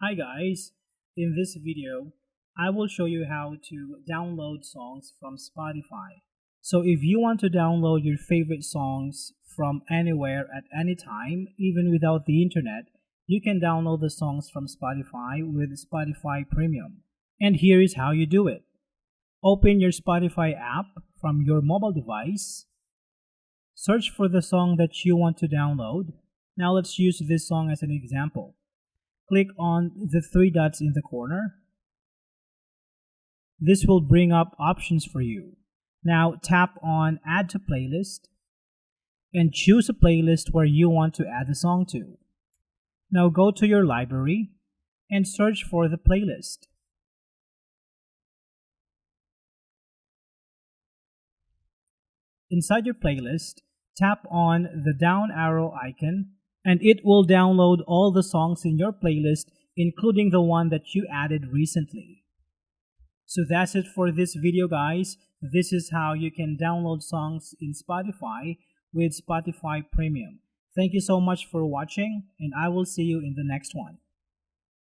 Hi guys, in this video, I will show you how to download songs from Spotify. So if you want to download your favorite songs from anywhere at any time, even without the internet, you can download the songs from Spotify with Spotify Premium. And here is how you do it. Open your Spotify app from your mobile device. Search for the song that you want to download. Now let's use this song as an example. Click on the three dots in the corner. This will bring up options for you. Now tap on Add to Playlist and choose a playlist where you want to add the song to. Now go to your library and search for the playlist. Inside your playlist, tap on the down arrow icon and it will download all the songs in your playlist, including the one that you added recently. So that's it for this video, guys. This is how you can download songs in Spotify with Spotify Premium. Thank you so much for watching, and I will see you in the next one.